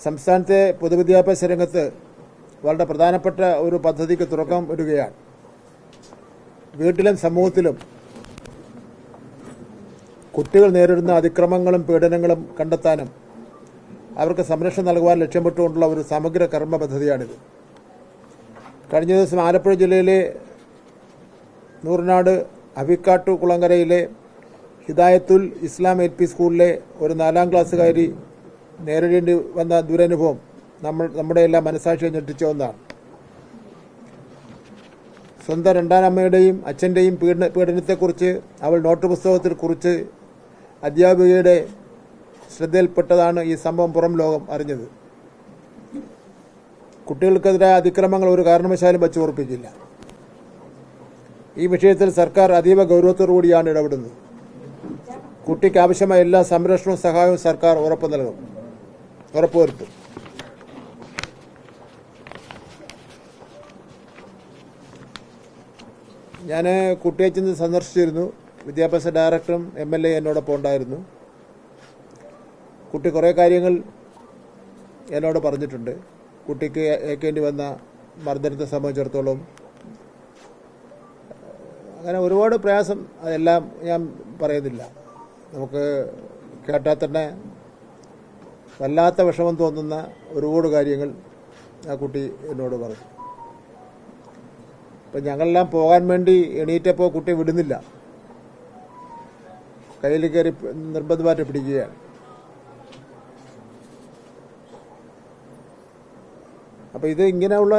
സംസ്ഥാനത്തെ പൊതുവിദ്യാഭ്യാസ രംഗത്ത് വളരെ പ്രധാനപ്പെട്ട ഒരു പദ്ധതിക്ക് തുടക്കം ഇടുകയാണ്. വീട്ടിലും സമൂഹത്തിലും കുട്ടികൾ നേരിടുന്ന അതിക്രമങ്ങളും പീഡനങ്ങളും കണ്ടെത്താനും അവർക്ക് സംരക്ഷണം നൽകുവാൻ ലക്ഷ്യമിട്ടുകൊണ്ടുള്ള ഒരു സമഗ്ര കർമ്മ പദ്ധതിയാണിത്. കഴിഞ്ഞ ദിവസം ആലപ്പുഴ ജില്ലയിലെ നൂറിനാട് അവിക്കാട്ടു കുളങ്കരയിലെ ഹിദായത്തുൽ ഇസ്ലാം LP സ്കൂളിലെ ഒരു 4ാം ക്ലാസ്സുകാരി നേരിടേണ്ടി വന്ന ദുരനുഭവം നമ്മുടെ എല്ലാം മനസാക്ഷിയെ ഞെട്ടിച്ച ഒന്നാണ്. സ്വന്തം രണ്ടാനമ്മയുടെയും അച്ഛൻ്റെയും പീഡനത്തെക്കുറിച്ച് അവൾ നോട്ട് പുസ്തകത്തിൽ കുറിച്ച് അധ്യാപികയുടെ ശ്രദ്ധയിൽപ്പെട്ടതാണ് ഈ സംഭവം പുറം ലോകം അറിഞ്ഞത്. കുട്ടികൾക്കെതിരായ അതിക്രമങ്ങൾ ഒരു കാരണവശാലും വച്ചു ഉറപ്പിക്കില്ല. ഈ വിഷയത്തിൽ സർക്കാർ അതീവ ഗൗരവത്തോടുകൂടിയാണ് ഇടപെടുന്നത്. കുട്ടിക്ക് ആവശ്യമായ എല്ലാ സംരക്ഷണവും സഹായവും സർക്കാർ ഉറപ്പുവരുത്തും. ഞാൻ കുട്ടിയെ ചെന്ന് സന്ദർശിച്ചിരുന്നു. വിദ്യാഭ്യാസ ഡയറക്ടറും MLA എന്നോടൊപ്പം ഉണ്ടായിരുന്നു. കുട്ടി കുറേ കാര്യങ്ങൾ എന്നോട് പറഞ്ഞിട്ടുണ്ട്. കുട്ടിക്ക് ഏൽക്കേണ്ടി വന്ന മർദ്ദനത്തെ സംബന്ധിച്ചിടത്തോളം അങ്ങനെ ഒരുപാട് പ്രയാസം, അതെല്ലാം ഞാൻ പറയുന്നില്ല. നമുക്ക് കേട്ടാൽ തന്നെ വല്ലാത്ത വിഷമം തോന്നുന്ന ഒരുപാട് കാര്യങ്ങൾ ആ കുട്ടി എന്നോട് പറഞ്ഞു. അപ്പം ഞങ്ങളെല്ലാം പോകാൻ വേണ്ടി എണീറ്റപ്പോൾ കുട്ടി വിടുന്നില്ല, കയ്യിൽ കയറി നിർബന്ധമായിട്ട് പിടിക്കുകയാണ്. അപ്പം ഇത് ഇങ്ങനെയുള്ള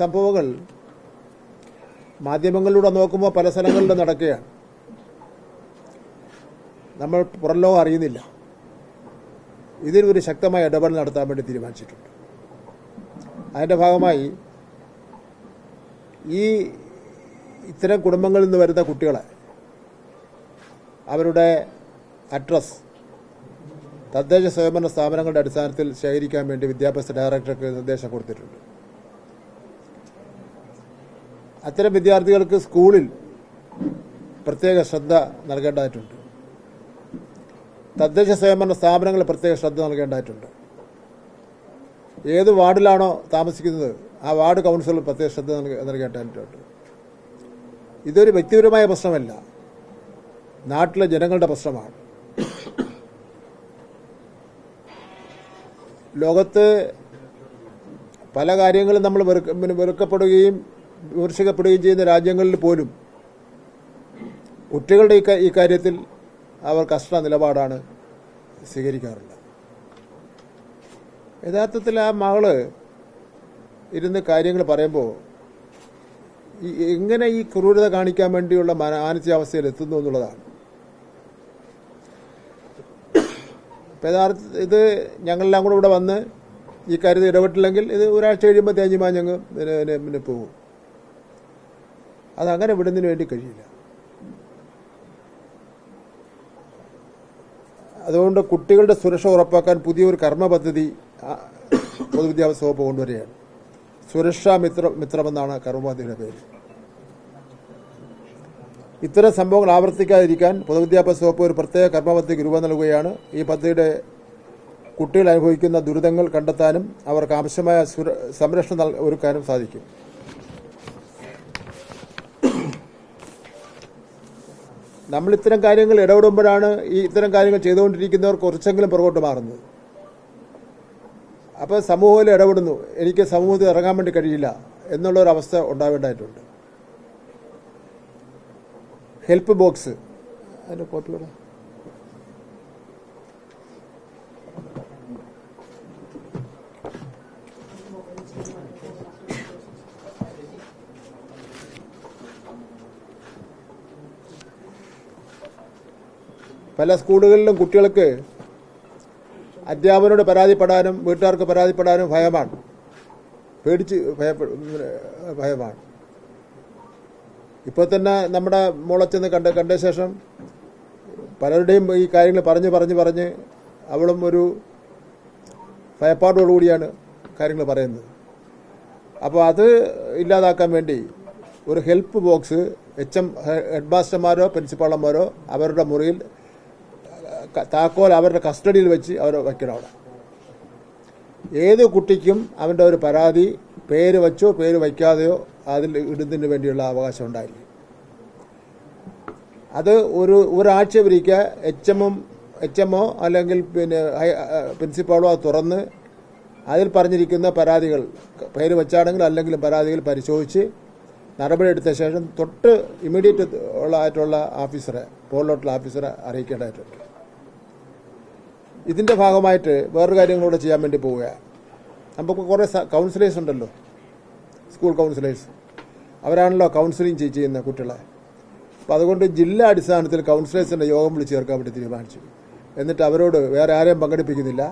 സംഭവങ്ങൾ മാധ്യമങ്ങളിലൂടെ നോക്കുമ്പോൾ പല സ്ഥലങ്ങളിലും നടക്കുകയാണ്. നമ്മൾ പുറം ലോകം അറിയുന്നില്ല. ഇതിലൊരു ശക്തമായ ഇടപെടൽ നടത്താൻ വേണ്ടി തീരുമാനിച്ചിട്ടുണ്ട്. അതിൻ്റെ ഭാഗമായി ഇത്തരം കുടുംബങ്ങളിൽ നിന്ന് വരുന്ന കുട്ടികളെ അവരുടെ അഡ്രസ് തദ്ദേശ സ്വയംഭരണ സ്ഥാപനങ്ങളുടെ അടിസ്ഥാനത്തിൽ ശേഖരിക്കാൻ വേണ്ടി വിദ്യാഭ്യാസ ഡയറക്ടർക്ക് നിർദ്ദേശം കൊടുത്തിട്ടുണ്ട്. അത്തരം വിദ്യാർത്ഥികൾക്ക് സ്കൂളിൽ പ്രത്യേക ശ്രദ്ധ നൽകേണ്ടതായിട്ടുണ്ട്. തദ്ദേശ സ്വയംഭരണ സ്ഥാപനങ്ങളിൽ പ്രത്യേക ശ്രദ്ധ നൽകേണ്ടതായിട്ടുണ്ട്. ഏത് വാർഡിലാണോ താമസിക്കുന്നത് ആ വാർഡ് കൗൺസിലർ പ്രത്യേക ശ്രദ്ധ നൽകേണ്ടതായിട്ടുണ്ട്. ഇതൊരു വ്യക്തിപരമായ പ്രശ്നമല്ല, നാട്ടിലെ ജനങ്ങളുടെ പ്രശ്നമാണ്. ലോകത്ത് പല കാര്യങ്ങളും നമ്മൾ വെറുക്കപ്പെടുകയും വിമർശിക്കപ്പെടുകയും ചെയ്യുന്ന രാജ്യങ്ങളിൽ പോലും കുട്ടികളുടെ ഈ കാര്യത്തിൽ അവർ കർശന നിലപാടാണ് സ്വീകരിക്കാറുള്ളത്. യഥാർത്ഥത്തിൽ ആ മകള് ഇരുന്ന് കാര്യങ്ങൾ പറയുമ്പോൾ എങ്ങനെ ഈ ക്രൂരത കാണിക്കാൻ വേണ്ടിയുള്ള മാനസികാവസ്ഥയിൽ എത്തുന്നു എന്നുള്ളതാണ്. യഥാർത്ഥ ഇത് ഞങ്ങളെല്ലാം കൂടെ ഇവിടെ വന്ന് ഈ കാര്യത്തിൽ ഇടപെട്ടില്ലെങ്കിൽ ഇത് ഒരാഴ്ച കഴിയുമ്പോൾ തേഞ്ഞുമാഞ്ഞങ്ങ് പിന്നെ പോകും. അതങ്ങനെ വിടുന്നതിന് വേണ്ടി കഴിയില്ല. അതുകൊണ്ട് കുട്ടികളുടെ സുരക്ഷ ഉറപ്പാക്കാൻ പുതിയൊരു കർമ്മ പദ്ധതി പൊതുവിദ്യാഭ്യാസ വകുപ്പ് കൊണ്ടുവരികയാണ്. സുരക്ഷാ മിത്രമെന്നാണ് കർമ്മ പദ്ധതിയുടെ പേര്. ഇത്തരം സംഭവങ്ങൾ ആവർത്തിക്കാതിരിക്കാൻ പൊതുവിദ്യാഭ്യാസ വകുപ്പ് ഒരു പ്രത്യേക കർമ്മ പദ്ധതിക്ക് രൂപം നൽകുകയാണ്. ഈ പദ്ധതിയുടെ കുട്ടികൾ അനുഭവിക്കുന്ന ദുരിതങ്ങൾ കണ്ടെത്താനും അവർക്ക് ആവശ്യമായ സംരക്ഷണം ഒരുക്കാനും സാധിക്കും. നമ്മൾ ഇത്തരം കാര്യങ്ങൾ ഇടപെടുമ്പോഴാണ് ഇത്തരം കാര്യങ്ങൾ ചെയ്തുകൊണ്ടിരിക്കുന്നവർ കുറച്ചെങ്കിലും പുറകോട്ട് മാറുന്നത്. അപ്പോൾ സമൂഹത്തിൽ ഇടപെടുന്നു, എനിക്ക് സമൂഹത്തിൽ ഇറങ്ങാൻ വേണ്ടി കഴിയില്ല എന്നുള്ളൊരവസ്ഥ ഉണ്ടാവേണ്ടതായിട്ടുണ്ട്. ഹെൽപ്പ് ബോക്സ് അതിൻ്റെ കോപ്പിയുടെ പല സ്കൂളുകളിലും കുട്ടികൾക്ക് അധ്യാപകനോട് പരാതിപ്പെടാനും വീട്ടുകാർക്ക് പരാതിപ്പെടാനും ഭയമാണ്, ഭയമാണ്. ഇപ്പോൾ തന്നെ നമ്മുടെ മോളച്ചെന്ന് കണ്ട ശേഷം പലരുടെയും ഈ കാര്യങ്ങൾ പറഞ്ഞ് അവളും ഒരു ഭയപ്പാടോടുകൂടിയാണ് കാര്യങ്ങൾ പറയുന്നത്. അപ്പോൾ അത് ഇല്ലാതാക്കാൻ വേണ്ടി ഒരു ഹെൽപ്പ് ബോക്സ് ഹെഡ് മാസ്റ്റർമാരോ പ്രിൻസിപ്പാളന്മാരോ അവരുടെ മുറിയിൽ താക്കോൽ അവരുടെ കസ്റ്റഡിയിൽ വെച്ച് അവർ വയ്ക്കണം. അവിടെ ഏത് കുട്ടിക്കും അവൻ്റെ ഒരു പരാതി പേര് വച്ചോ പേര് വയ്ക്കാതെയോ അതിൽ ഇടുന്നതിന് വേണ്ടിയുള്ള അവകാശം ഉണ്ടായിരിക്കും. അത് ഒരാഴ്ച വരിക്കുക എച്ച് എമ്മോ അല്ലെങ്കിൽ പ്രിൻസിപ്പാളോ അത് തുറന്ന് അതിൽ പറഞ്ഞിരിക്കുന്ന പരാതികൾ പേര് വെച്ചാണെങ്കിൽ അല്ലെങ്കിലും പരാതികൾ പരിശോധിച്ച് നടപടിയെടുത്ത ശേഷം തൊട്ട് ഇമ്മീഡിയറ്റ് ആയിട്ടുള്ള ഓഫീസറെ പോളിലോട്ടുള്ള ഓഫീസറെ അറിയിക്കേണ്ടതായിട്ടുണ്ട്. ഇതിൻ്റെ ഭാഗമായിട്ട് വേറൊരു കാര്യങ്ങളൂടെ ചെയ്യാൻ വേണ്ടി പോവുകയാണ്. നമുക്ക് കുറേ കൗൺസിലേഴ്സ് ഉണ്ടല്ലോ, സ്കൂൾ കൗൺസിലേഴ്സ്, അവരാണല്ലോ കൗൺസിലിംഗ് ചെയ്യുന്ന കുട്ടികളെ. അപ്പോൾ അതുകൊണ്ട് ജില്ലാ അടിസ്ഥാനത്തിൽ കൗൺസിലേഴ്സിൻ്റെ യോഗം വിളിച്ച് ചേർക്കാൻ വേണ്ടി തീരുമാനിച്ചു. എന്നിട്ട് അവരോട് വേറെ ആരെയും പങ്കെടുപ്പിക്കുന്നില്ല,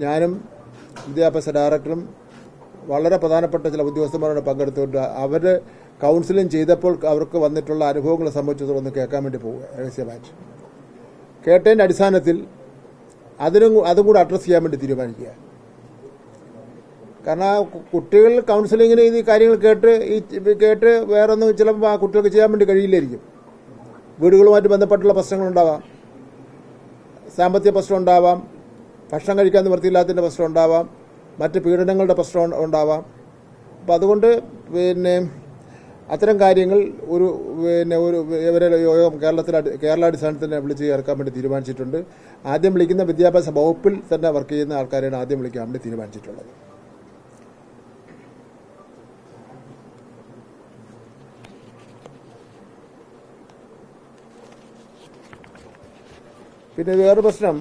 ഞാനും വിദ്യാഭ്യാസ ഡയറക്ടറും വളരെ പ്രധാനപ്പെട്ട ചില ഉദ്യോഗസ്ഥന്മാരോട് പങ്കെടുത്തുകൊണ്ട് അവർ കൗൺസിലിംഗ് ചെയ്തപ്പോൾ അവർക്ക് വന്നിട്ടുള്ള അനുഭവങ്ങളെ സംബന്ധിച്ചതൊന്ന് കേൾക്കാൻ വേണ്ടി പോവുക രഹസ്യമായിട്ട്. കേട്ടതിൻ്റെ അടിസ്ഥാനത്തിൽ അതും കൂടെ അഡ്രസ്സ് ചെയ്യാൻ വേണ്ടി തീരുമാനിക്കുക. കാരണം കുട്ടികൾ കൗൺസിലിങ്ങിന് ഈ കാര്യങ്ങൾ കേട്ട് വേറൊന്നും ചിലപ്പോൾ ആ കുട്ടികൾക്ക് ചെയ്യാൻ വേണ്ടി കഴിയില്ലായിരിക്കും. വീടുകളുമായിട്ട് ബന്ധപ്പെട്ടുള്ള പ്രശ്നങ്ങളുണ്ടാവാം, സാമ്പത്തിക പ്രശ്നം ഉണ്ടാവാം, ഭക്ഷണം കഴിക്കാൻ നിവൃത്തിയില്ലാത്തതിൻ്റെ പ്രശ്നം ഉണ്ടാവാം, മറ്റ് പീഡനങ്ങളുടെ പ്രശ്നം ഉണ്ടാവാം. അപ്പം അതുകൊണ്ട് അത്തരം കാര്യങ്ങൾ ഇവരെ യോഗം കേരളാടിസ്ഥാനത്തിൽ തന്നെ വിളിച്ച് ചേർക്കാൻ വേണ്ടി തീരുമാനിച്ചിട്ടുണ്ട്. ആദ്യം വിളിക്കുന്ന വിദ്യാഭ്യാസ വകുപ്പിൽ തന്നെ വർക്ക് ചെയ്യുന്ന ആൾക്കാരെയാണ് ആദ്യം വിളിക്കാൻ വേണ്ടി തീരുമാനിച്ചിട്ടുള്ളത്. പിന്നെ വേറെ പ്രശ്നം,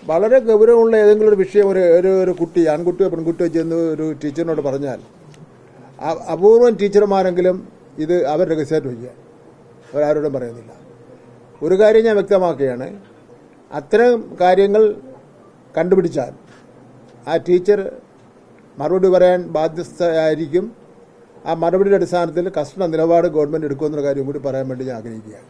വളരെ ഗൗരവമുള്ള ഏതെങ്കിലും ഒരു വിഷയം ഒരു കുട്ടി, ആൺകുട്ടിയോ പെൺകുട്ടിയോ ചെന്ന് ഒരു ടീച്ചറിനോട് പറഞ്ഞാൽ അപൂർവം ടീച്ചർമാരെങ്കിലും ഇത് അവർ രഹസ്യമായിട്ട് വയ്ക്കുക, അവരാരോടും പറയുന്നില്ല. ഒരു കാര്യം ഞാൻ വ്യക്തമാക്കുകയാണ്, അത്തരം കാര്യങ്ങൾ കണ്ടുപിടിച്ചാൽ ആ ടീച്ചർ മറുപടി പറയാൻ ബാധ്യസ്ഥയായിരിക്കും. ആ മറുപടിയുടെ അടിസ്ഥാനത്തിൽ കർശന നിലപാട് ഗവൺമെൻറ് എടുക്കുമെന്നൊരു കാര്യം കൂടി പറയാൻ വേണ്ടി ഞാൻ ആഗ്രഹിക്കുകയാണ്.